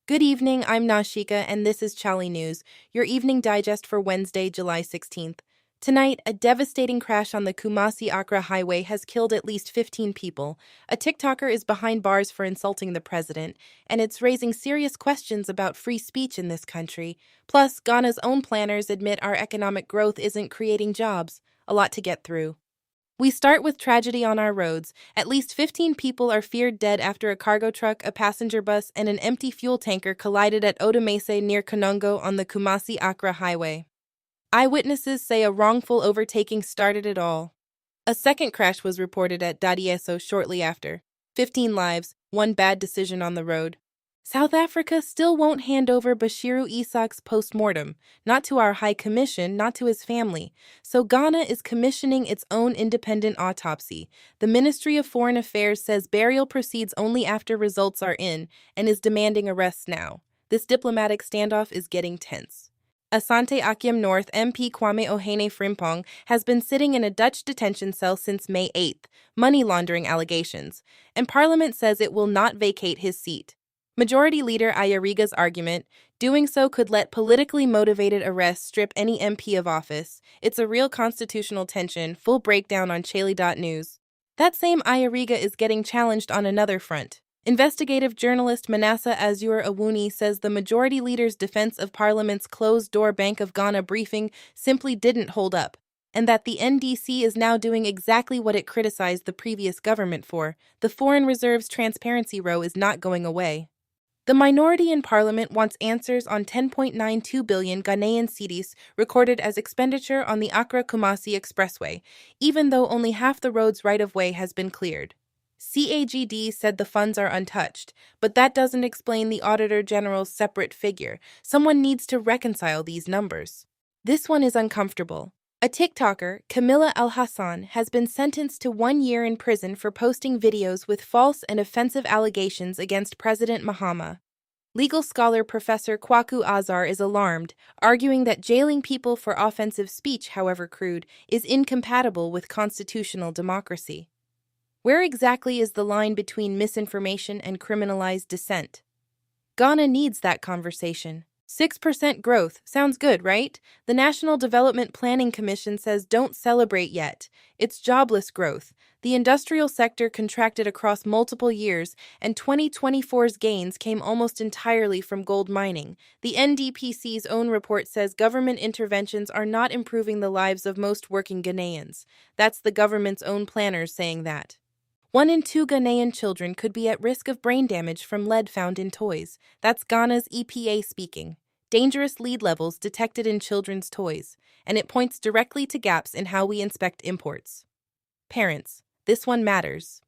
Good evening, I'm Nashika, and this is Chale News, your evening digest for Wednesday, July 16th. Tonight, a devastating crash on the Kumasi-Accra highway has killed at least 15 people. A TikToker is behind bars for insulting the president, and it's raising serious questions about free speech in this country. Plus, Ghana's own planners admit our economic growth isn't creating jobs. A lot to get through. We start with tragedy on our roads. At least 15 people are feared dead after a cargo truck, a passenger bus, and an empty fuel tanker collided at Odemese near Kanongo on the Kumasi-Accra highway. Eyewitnesses say a wrongful overtaking started it all. A second crash was reported at Dadieso shortly after. 15 lives, one bad decision on the road. South Africa still won't hand over Bashiru Isak's post-mortem, not to our High Commission, not to his family. So Ghana is commissioning its own independent autopsy. The Ministry of Foreign Affairs says burial proceeds only after results are in and is demanding arrests now. This diplomatic standoff is getting tense. Asante Akyem North MP Kwame Ohene Frimpong has been sitting in a Dutch detention cell since May 8th, money laundering allegations, and Parliament says it will not vacate his seat. Majority Leader Ayariga's argument, doing so could let politically motivated arrests strip any MP of office. It's a real constitutional tension. Full breakdown on Chale.news. That same Ayariga is getting challenged on another front. Investigative journalist Manasseh Azure Awuni says the Majority Leader's defense of Parliament's closed-door Bank of Ghana briefing simply didn't hold up, and that the NDC is now doing exactly what it criticized the previous government for. The Foreign Reserve's transparency row is not going away. The minority in Parliament wants answers on 10.92 billion Ghanaian cedis recorded as expenditure on the Accra-Kumasi Expressway, even though only half the road's right-of-way has been cleared. CAGD said the funds are untouched, but that doesn't explain the Auditor General's separate figure. Someone needs to reconcile these numbers. This one is uncomfortable. A TikToker, Camilla Al-Hassan, has been sentenced to 1 year in prison for posting videos with false and offensive allegations against President Mahama. Legal scholar Professor Kwaku Azar is alarmed, arguing that jailing people for offensive speech, however crude, is incompatible with constitutional democracy. Where exactly is the line between misinformation and criminalized dissent? Ghana needs that conversation. 6% growth. Sounds good, right? The National Development Planning Commission says don't celebrate yet. It's jobless growth. The industrial sector contracted across multiple years, and 2024's gains came almost entirely from gold mining. The NDPC's own report says government interventions are not improving the lives of most working Ghanaians. That's the government's own planners saying that. 1 in 2 Ghanaian children could be at risk of brain damage from lead found in toys. That's Ghana's EPA speaking. Dangerous lead levels detected in children's toys, and it points directly to gaps in how we inspect imports. Parents, this one matters.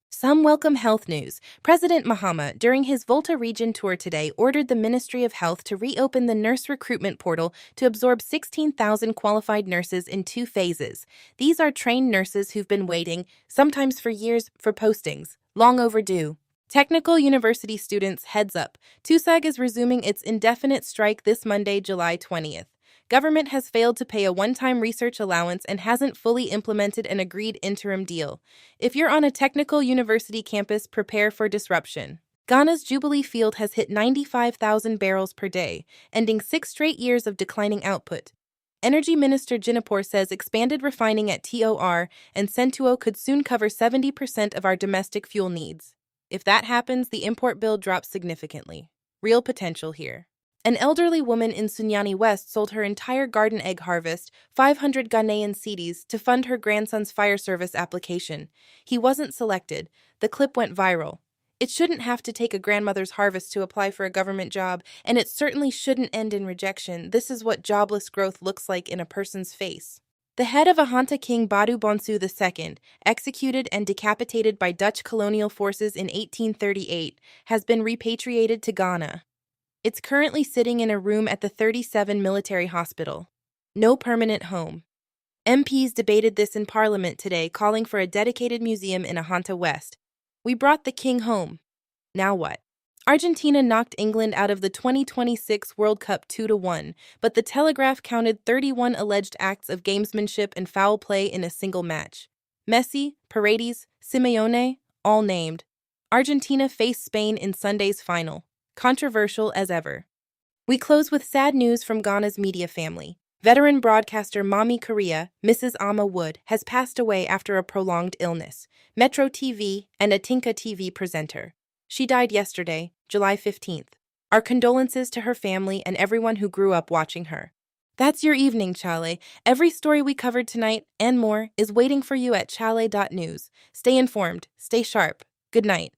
Some welcome health news. President Mahama, during his Volta region tour today, ordered the Ministry of Health to reopen the nurse recruitment portal to absorb 16,000 qualified nurses in 2 phases. These are trained nurses who've been waiting, sometimes for years, for postings. Long overdue. Technical University students, heads up. TUSAG is resuming its indefinite strike this Monday, July 20th. Government has failed to pay a one-time research allowance and hasn't fully implemented an agreed interim deal. If you're on a technical university campus, prepare for disruption. Ghana's Jubilee Field has hit 95,000 barrels per day, ending 6 straight years of declining output. Energy Minister Jinapor says expanded refining at TOR and Sentuo could soon cover 70% of our domestic fuel needs. If that happens, the import bill drops significantly. Real potential here. An elderly woman in Sunyani West sold her entire garden egg harvest, 500 Ghanaian cedis, to fund her grandson's fire service application. He wasn't selected. The clip went viral. It shouldn't have to take a grandmother's harvest to apply for a government job, and it certainly shouldn't end in rejection. This is what jobless growth looks like in a person's face. The head of Ahanta King Badu Bonsu II, executed and decapitated by Dutch colonial forces in 1838, has been repatriated to Ghana. It's currently sitting in a room at the 37 Military Hospital. No permanent home. MPs debated this in Parliament today, calling for a dedicated museum in Ahanta West. We brought the king home. Now what? Argentina knocked England out of the 2026 World Cup 2-1, but the Telegraph counted 31 alleged acts of gamesmanship and foul play in a single match. Messi, Paredes, Simeone, all named. Argentina faced Spain in Sunday's final. controversial as ever. We close with sad news from Ghana's media family. Veteran broadcaster Mami Korea, Mrs. Ama Wood, has passed away after a prolonged illness. Metro TV and Atinka TV presenter. She died yesterday, July 15th. Our condolences to her family and everyone who grew up watching her. That's your evening, Chale. Every story we covered tonight and more is waiting for you at chale.news. Stay informed, stay sharp. Good night.